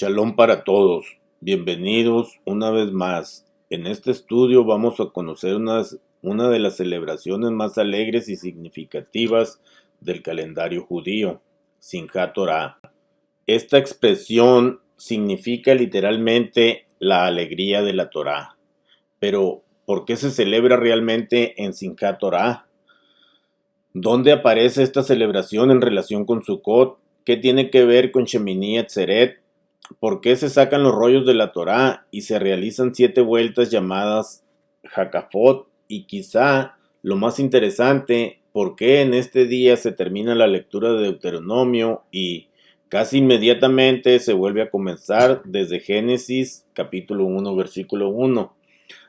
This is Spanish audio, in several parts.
Shalom para todos, bienvenidos una vez más. En este estudio vamos a conocer una de las celebraciones más alegres y significativas del calendario judío, Simchat Torah. Esta expresión significa literalmente la alegría de la Torah. Pero, ¿por qué se celebra realmente en Simchat Torah? ¿Dónde aparece esta celebración en relación con Sukkot? ¿Qué tiene que ver con Shemini Atzeret? ¿Por qué se sacan los rollos de la Torá y se realizan 7 vueltas llamadas Hakafot? Y quizá lo más interesante, ¿por qué en este día se termina la lectura de Deuteronomio y casi inmediatamente se vuelve a comenzar desde Génesis capítulo 1 versículo 1?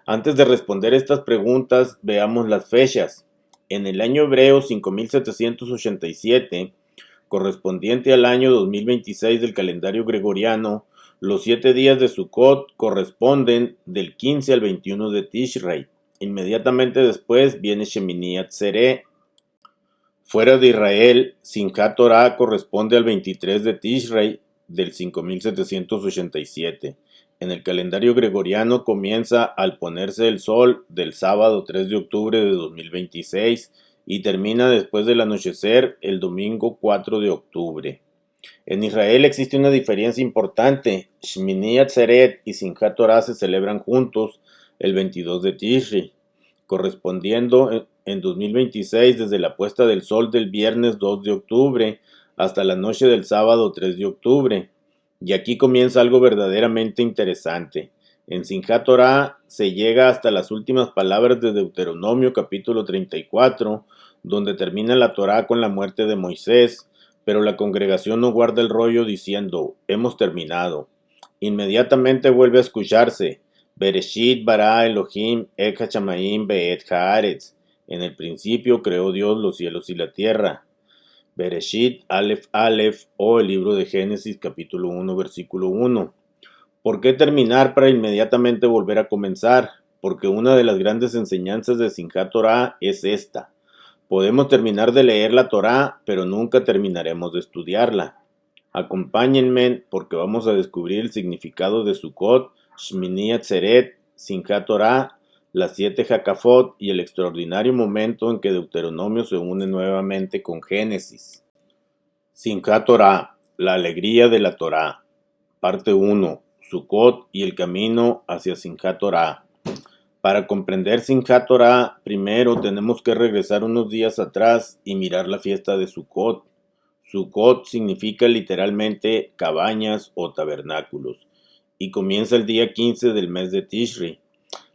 Antes de responder estas preguntas, veamos las fechas. En el año hebreo 5787, correspondiente al año 2026 del calendario gregoriano, los 7 días de Sukkot corresponden del 15 al 21 de Tishrei. Inmediatamente después viene Shemini Atzeret. Fuera de Israel, Simchat Torah corresponde al 23 de Tishrei del 5787. En el calendario gregoriano comienza al ponerse el sol del sábado 3 de octubre de 2026 y termina después del anochecer el domingo 4 de octubre. En Israel existe una diferencia importante. Shmini Atzeret y Simchat Torah se celebran juntos el 22 de Tishri, correspondiendo en 2026 desde la puesta del sol del viernes 2 de octubre hasta la noche del sábado 3 de octubre. Y aquí comienza algo verdaderamente interesante. En Simchat Torah se llega hasta las últimas palabras de Deuteronomio capítulo 34, donde termina la Torah con la muerte de Moisés, pero la congregación no guarda el rollo diciendo, hemos terminado. Inmediatamente vuelve a escucharse, Bereshit bara Elohim et hachamayim be'et haaretz. En el principio creó Dios los cielos y la tierra. Bereshit Aleph Aleph o el libro de Génesis capítulo 1 versículo 1. ¿Por qué terminar para inmediatamente volver a comenzar? Porque una de las grandes enseñanzas de Simchat Torah es esta. Podemos terminar de leer la Torá, pero nunca terminaremos de estudiarla. Acompáñenme porque vamos a descubrir el significado de Sukkot, Shmini Atzeret, Simchat Torah, las 7 Hakafot y el extraordinario momento en que Deuteronomio se une nuevamente con Génesis. Simchat Torah, la alegría de la Torá. Parte 1. Sukkot y el camino hacia Simchat Torah. Para comprender Simchat Torah, primero tenemos que regresar unos días atrás y mirar la fiesta de Sukkot. Sukkot significa literalmente cabañas o tabernáculos, y comienza el día 15 del mes de Tishri.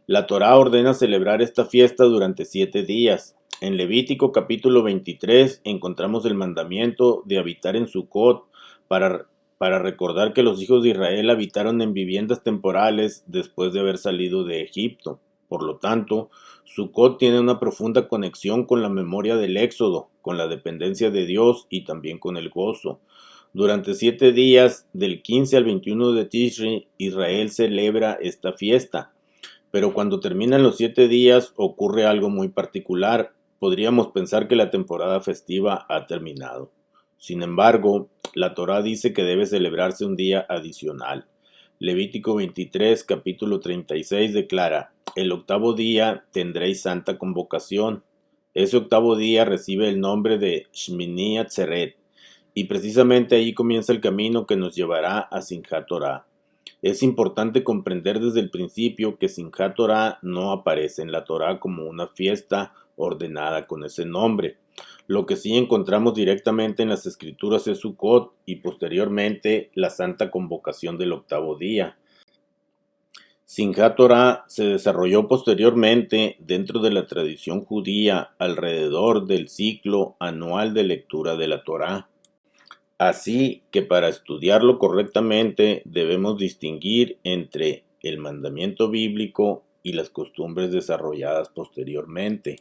La Torah ordena celebrar esta fiesta durante 7 días. En Levítico capítulo 23 encontramos el mandamiento de habitar en Sukkot para recordar que los hijos de Israel habitaron en viviendas temporales después de haber salido de Egipto. Por lo tanto, Sukkot tiene una profunda conexión con la memoria del Éxodo, con la dependencia de Dios y también con el gozo. Durante 7 días, del 15 al 21 de Tishri, Israel celebra esta fiesta. Pero cuando terminan los 7 días ocurre algo muy particular. Podríamos pensar que la temporada festiva ha terminado. Sin embargo, la Torá dice que debe celebrarse un día adicional. Levítico 23, capítulo 36 declara, el octavo día tendréis santa convocación. Ese octavo día recibe el nombre de Shmini Atzeret, y precisamente ahí comienza el camino que nos llevará a Simchat Torah. Es importante comprender desde el principio que Simchat Torah no aparece en la Torah como una fiesta ordenada con ese nombre. Lo que sí encontramos directamente en las escrituras es Sukkot y posteriormente la santa convocación del octavo día. Simchat Torah se desarrolló posteriormente dentro de la tradición judía alrededor del ciclo anual de lectura de la Torah. Así que para estudiarlo correctamente debemos distinguir entre el mandamiento bíblico y las costumbres desarrolladas posteriormente.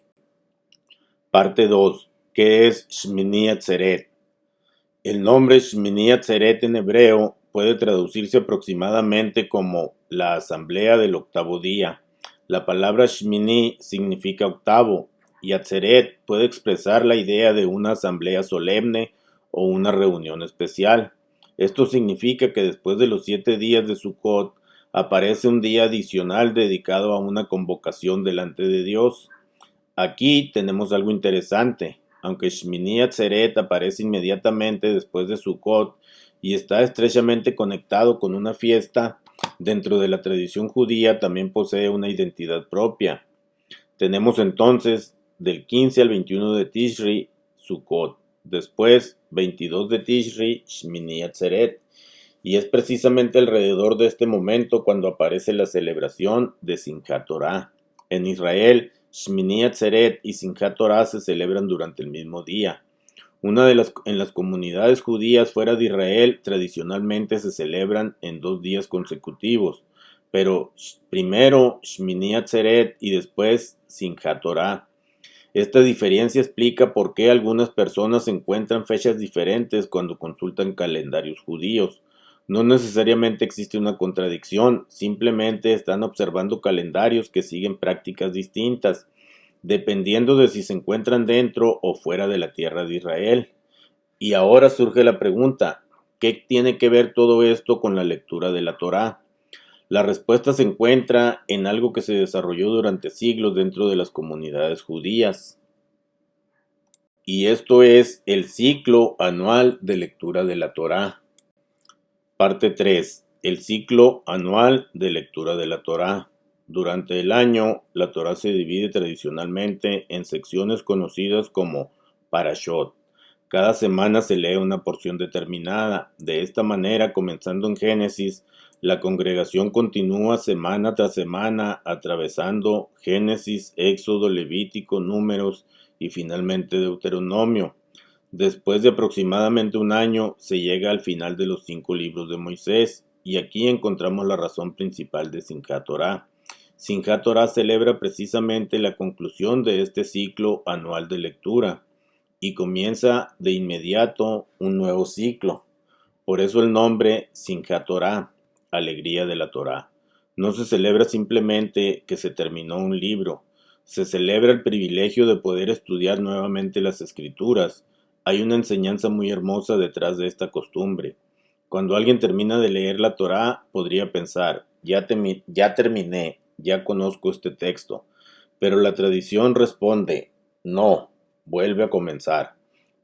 Parte 2. ¿Qué es Shmini Atzeret? El nombre Shmini Atzeret en hebreo puede traducirse aproximadamente como la asamblea del octavo día. La palabra Shmini significa octavo y Atzeret puede expresar la idea de una asamblea solemne o una reunión especial. Esto significa que después de los 7 días de Sukkot, aparece un día adicional dedicado a una convocación delante de Dios. Aquí tenemos algo interesante. Aunque Shmini Atzeret aparece inmediatamente después de Sukkot y está estrechamente conectado con una fiesta, dentro de la tradición judía también posee una identidad propia. Tenemos entonces del 15 al 21 de Tishri, Sukkot. Después, 22 de Tishri, Shmini Atzeret. Y es precisamente alrededor de este momento cuando aparece la celebración de Simchat Torah. En Israel, Shmini Atzeret y Simchat Torah se celebran durante el mismo día. En las comunidades judías fuera de Israel tradicionalmente se celebran en 2 días consecutivos, pero primero Shmini Atzeret y después Simchat Torah. Esta diferencia explica por qué algunas personas encuentran fechas diferentes cuando consultan calendarios judíos. No necesariamente existe una contradicción, simplemente están observando calendarios que siguen prácticas distintas, dependiendo de si se encuentran dentro o fuera de la tierra de Israel. Y ahora surge la pregunta, ¿qué tiene que ver todo esto con la lectura de la Torá? La respuesta se encuentra en algo que se desarrolló durante siglos dentro de las comunidades judías. Y esto es el ciclo anual de lectura de la Torá. Parte 3. El ciclo anual de lectura de la Torá. Durante el año, la Torá se divide tradicionalmente en secciones conocidas como parashot. Cada semana se lee una porción determinada. De esta manera, comenzando en Génesis, la congregación continúa semana tras semana atravesando Génesis, Éxodo, Levítico, Números y finalmente Deuteronomio. Después de aproximadamente un año, se llega al final de los 5 libros de Moisés, y aquí encontramos la razón principal de Simchat Torah. Simchat Torah celebra precisamente la conclusión de este ciclo anual de lectura, y comienza de inmediato un nuevo ciclo. Por eso el nombre Simchat Torah, alegría de la Torah. No se celebra simplemente que se terminó un libro, se celebra el privilegio de poder estudiar nuevamente las Escrituras. Hay una enseñanza muy hermosa detrás de esta costumbre. Cuando alguien termina de leer la Torá, podría pensar, ya terminé, ya conozco este texto. Pero la tradición responde, no, vuelve a comenzar.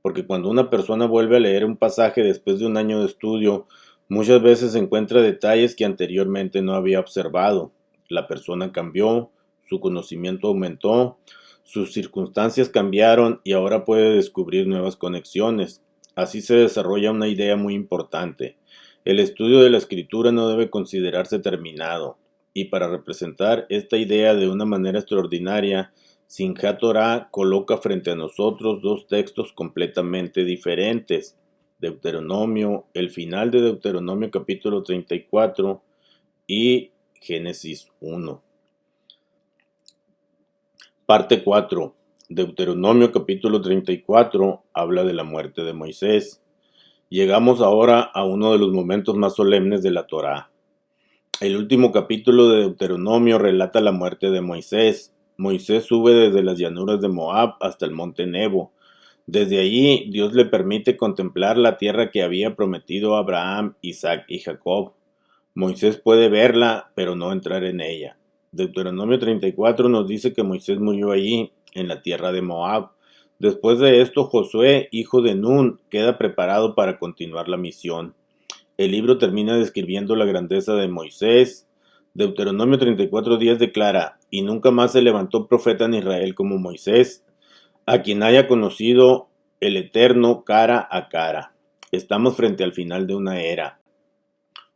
Porque cuando una persona vuelve a leer un pasaje después de un año de estudio, muchas veces encuentra detalles que anteriormente no había observado. La persona cambió, su conocimiento aumentó, sus circunstancias cambiaron y ahora puede descubrir nuevas conexiones. Así se desarrolla una idea muy importante. El estudio de la escritura no debe considerarse terminado, y para representar esta idea de una manera extraordinaria, Simchat Torah coloca frente a nosotros 2 textos completamente diferentes. Deuteronomio, el final de Deuteronomio capítulo 34 y Génesis 1. Parte 4. Deuteronomio capítulo 34 habla de la muerte de Moisés. Llegamos ahora a uno de los momentos más solemnes de la Torá. El último capítulo de Deuteronomio relata la muerte de Moisés. Moisés sube desde las llanuras de Moab hasta el monte Nebo. Desde allí, Dios le permite contemplar la tierra que había prometido a Abraham, Isaac y Jacob. Moisés puede verla, pero no entrar en ella. Deuteronomio 34 nos dice que Moisés murió allí, en la tierra de Moab. Después de esto, Josué, hijo de Nun, queda preparado para continuar la misión. El libro termina describiendo la grandeza de Moisés. Deuteronomio 34:10 declara, y nunca más se levantó profeta en Israel como Moisés, a quien haya conocido el Eterno cara a cara. Estamos frente al final de una era.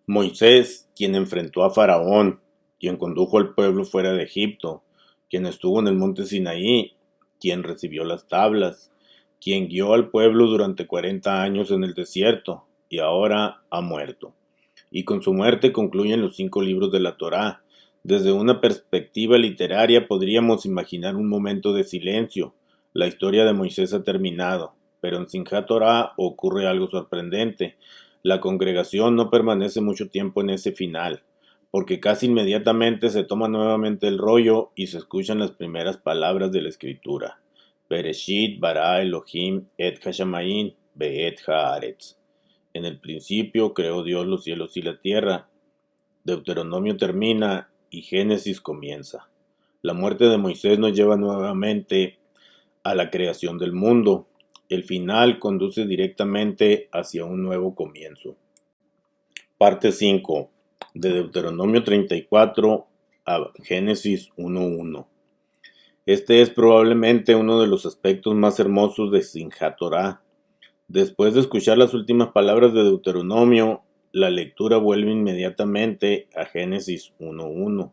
Moisés, quien enfrentó a Faraón, quien condujo al pueblo fuera de Egipto, quien estuvo en el monte Sinaí, quien recibió las tablas, quien guió al pueblo durante 40 años en el desierto, y ahora ha muerto. Y con su muerte concluyen los 5 libros de la Torá. Desde una perspectiva literaria podríamos imaginar un momento de silencio. La historia de Moisés ha terminado, pero en Simchat Torah ocurre algo sorprendente. La congregación no permanece mucho tiempo en ese final, porque casi inmediatamente se toma nuevamente el rollo y se escuchan las primeras palabras de la escritura. Bereshit bara Elohim et hashamayim be'et haaretz. En el principio creó Dios los cielos y la tierra. Deuteronomio termina y Génesis comienza. La muerte de Moisés nos lleva nuevamente a la creación del mundo. El final conduce directamente hacia un nuevo comienzo. Parte 5. De Deuteronomio 34 a Génesis 1:1. Este es probablemente uno de los aspectos más hermosos de Simchat Torah. Después de escuchar las últimas palabras de Deuteronomio, la lectura vuelve inmediatamente a Génesis 1:1.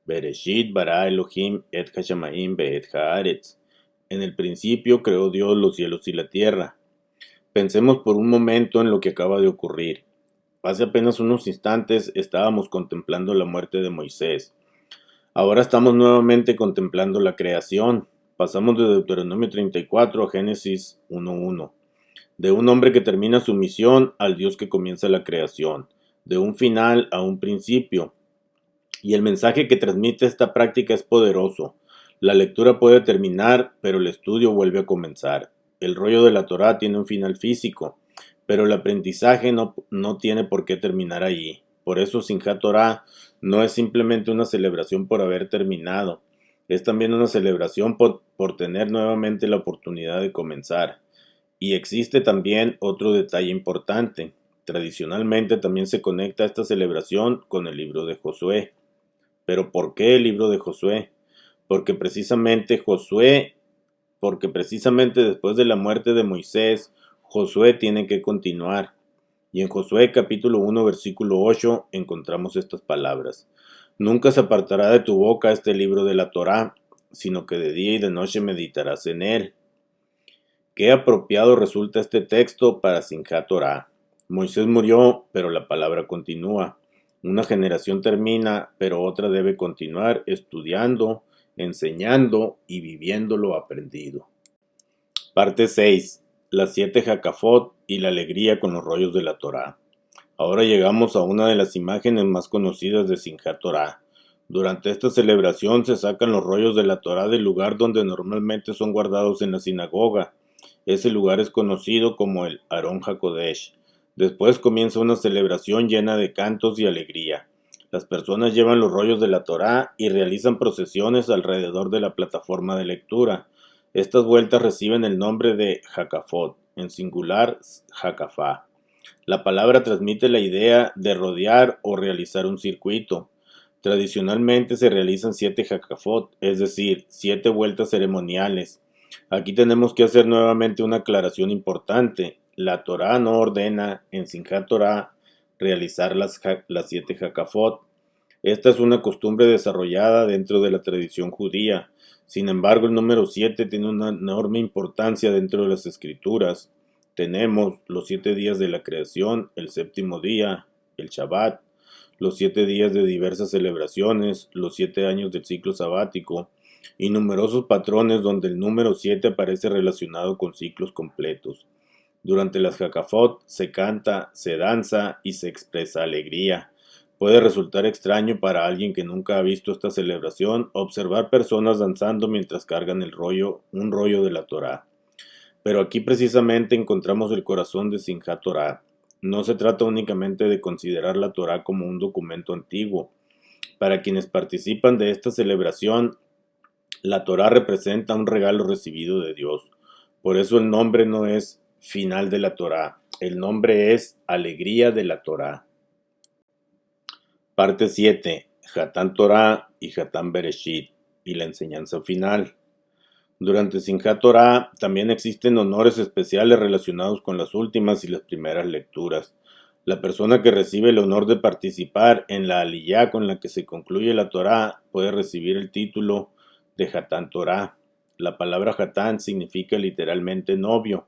Bereshit bara Elohim et hashamayim be'et haaretz. En el principio creó Dios los cielos y la tierra. Pensemos por un momento en lo que acaba de ocurrir. Hace apenas unos instantes estábamos contemplando la muerte de Moisés. Ahora estamos nuevamente contemplando la creación. Pasamos de Deuteronomio 34 a Génesis 1:1. De un hombre que termina su misión al Dios que comienza la creación. De un final a un principio. Y el mensaje que transmite esta práctica es poderoso. La lectura puede terminar, pero el estudio vuelve a comenzar. El rollo de la Torá tiene un final físico, pero el aprendizaje no tiene por qué terminar allí. Por eso Simchat Torah no es simplemente una celebración por haber terminado, es también una celebración por tener nuevamente la oportunidad de comenzar. Y existe también otro detalle importante. Tradicionalmente también se conecta esta celebración con el libro de Josué. ¿Pero por qué el libro de Josué? Porque precisamente después de la muerte de Moisés, Josué tiene que continuar. Y en Josué capítulo 1 versículo 8 encontramos estas palabras. Nunca se apartará de tu boca este libro de la Torá, sino que de día y de noche meditarás en él. Qué apropiado resulta este texto para Simchat Torah. Moisés murió, pero la palabra continúa. Una generación termina, pero otra debe continuar estudiando, enseñando y viviendo lo aprendido. Parte 6. Las 7 Jacafot y la alegría con los rollos de la Torá. Ahora llegamos a una de las imágenes más conocidas de Simchat Torah. Durante esta celebración se sacan los rollos de la Torá del lugar donde normalmente son guardados en la sinagoga. Ese lugar es conocido como el Aron HaKodesh. Después comienza una celebración llena de cantos y alegría. Las personas llevan los rollos de la Torá y realizan procesiones alrededor de la plataforma de lectura. Estas vueltas reciben el nombre de Jacafot, en singular Jacafá. La palabra transmite la idea de rodear o realizar un circuito. Tradicionalmente se realizan 7 Jacafot, es decir, 7 vueltas ceremoniales. Aquí tenemos que hacer nuevamente una aclaración importante. La Torá no ordena en Simchat Torah realizar las 7 Jacafot. Esta es una costumbre desarrollada dentro de la tradición judía. Sin embargo, el número 7 tiene una enorme importancia dentro de las escrituras. Tenemos los 7 días de la creación, el séptimo día, el Shabbat, los 7 días de diversas celebraciones, los 7 años del ciclo sabático, y numerosos patrones donde el número 7 aparece relacionado con ciclos completos. Durante las Jacafot se canta, se danza y se expresa alegría. Puede resultar extraño para alguien que nunca ha visto esta celebración observar personas danzando mientras cargan un rollo de la Torá. Pero aquí precisamente encontramos el corazón de Simchat Torah. No se trata únicamente de considerar la Torá como un documento antiguo. Para quienes participan de esta celebración, la Torá representa un regalo recibido de Dios. Por eso el nombre no es final de la Torá, el nombre es alegría de la Torá. Parte 7. Hatán Torá y Hatán Bereshit y la enseñanza final. Durante Simchat Torah también existen honores especiales relacionados con las últimas y las primeras lecturas. La persona que recibe el honor de participar en la aliyá con la que se concluye la Torá puede recibir el título de Hatán Torah. La palabra Hatán significa literalmente novio,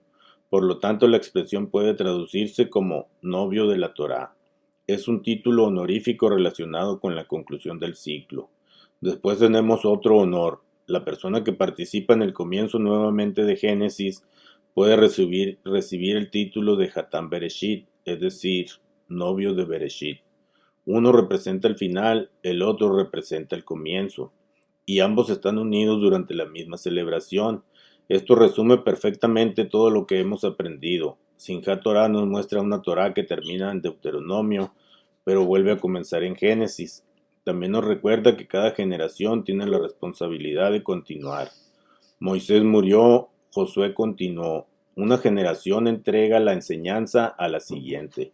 por lo tanto la expresión puede traducirse como novio de la Torá. Es un título honorífico relacionado con la conclusión del ciclo. Después tenemos otro honor. La persona que participa en el comienzo nuevamente de Génesis puede recibir el título de Hatán Bereshit, es decir, novio de Bereshit. Uno representa el final, el otro representa el comienzo, y ambos están unidos durante la misma celebración. Esto resume perfectamente todo lo que hemos aprendido. Simchat Torah nos muestra una Torah que termina en Deuteronomio, pero vuelve a comenzar en Génesis. También nos recuerda que cada generación tiene la responsabilidad de continuar. Moisés murió, Josué continuó. Una generación entrega la enseñanza a la siguiente.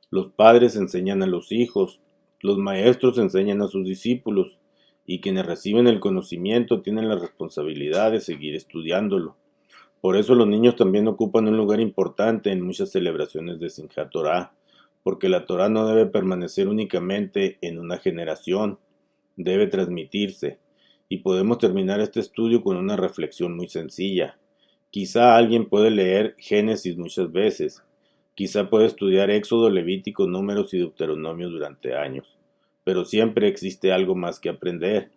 Los padres enseñan a los hijos, los maestros enseñan a sus discípulos, y quienes reciben el conocimiento tienen la responsabilidad de seguir estudiándolo. Por eso los niños también ocupan un lugar importante en muchas celebraciones de Simchat Torah, porque la Torah no debe permanecer únicamente en una generación, debe transmitirse. Y podemos terminar este estudio con una reflexión muy sencilla. Quizá alguien puede leer Génesis muchas veces, quizá puede estudiar Éxodo, Levítico, Números y Deuteronomio durante años, pero siempre existe algo más que aprender.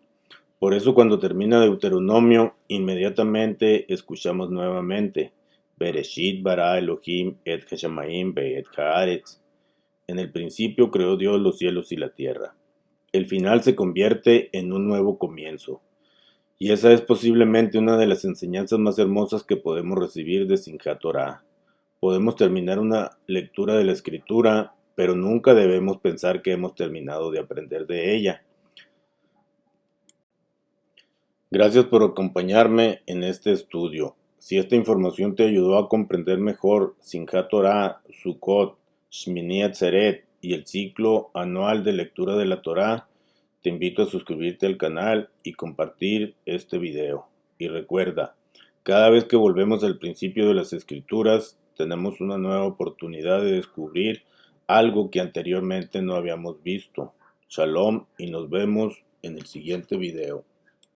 Por eso cuando termina Deuteronomio, inmediatamente escuchamos nuevamente Bereshit bara Elohim et hashamayim ve'et haaretz. En el principio creó Dios los cielos y la tierra. El final se convierte en un nuevo comienzo. Y esa es posiblemente una de las enseñanzas más hermosas que podemos recibir de Simchat Torah. Podemos terminar una lectura de la Escritura, pero nunca debemos pensar que hemos terminado de aprender de ella. Gracias por acompañarme en este estudio. Si esta información te ayudó a comprender mejor Simchat Torah, Sukkot, Shmini Atzeret y el ciclo anual de lectura de la Torah, te invito a suscribirte al canal y compartir este video. Y recuerda, cada vez que volvemos al principio de las Escrituras, tenemos una nueva oportunidad de descubrir algo que anteriormente no habíamos visto. Shalom y nos vemos en el siguiente video.